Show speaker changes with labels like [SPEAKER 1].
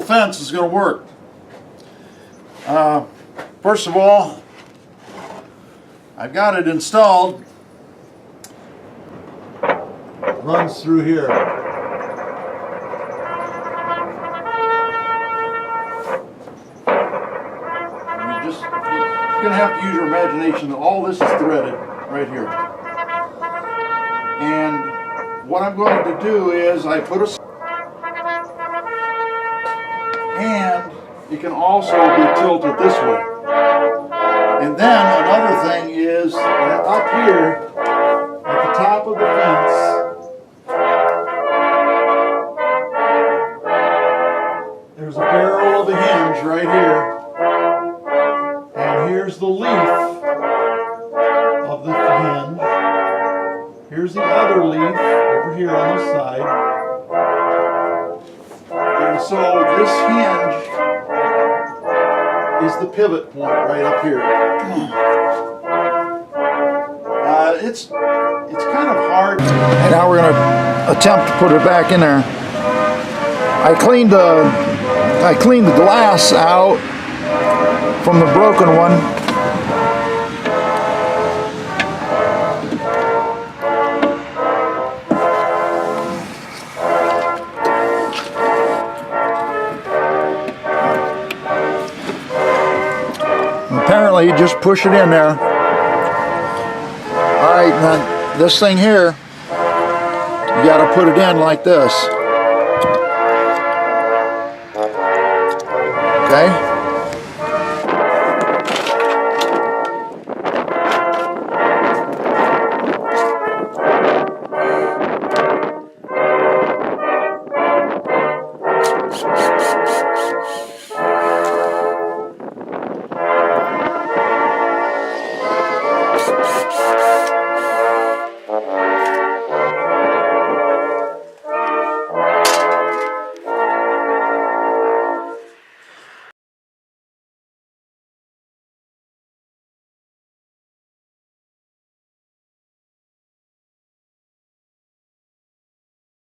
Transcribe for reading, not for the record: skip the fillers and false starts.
[SPEAKER 1] Fence is going to work. First of all, I've got it installed. Runs through here. You're going to have to use your imagination. All this is threaded right here. And what I'm going to do is I put a and it can also be tilted this way. And then another thing is that up here at the top of the fence, there's a barrel of a hinge right here. And here's the leaf of the hinge. Here's the other leaf over here on this side. And so this hinge is the pivot point right up here. It's kind of hard. And now we're going to attempt to put it back in there. I cleaned the glass out from the broken one. Apparently, you just push it in there. Alright, now this thing here, you got to put it in like this. Okay?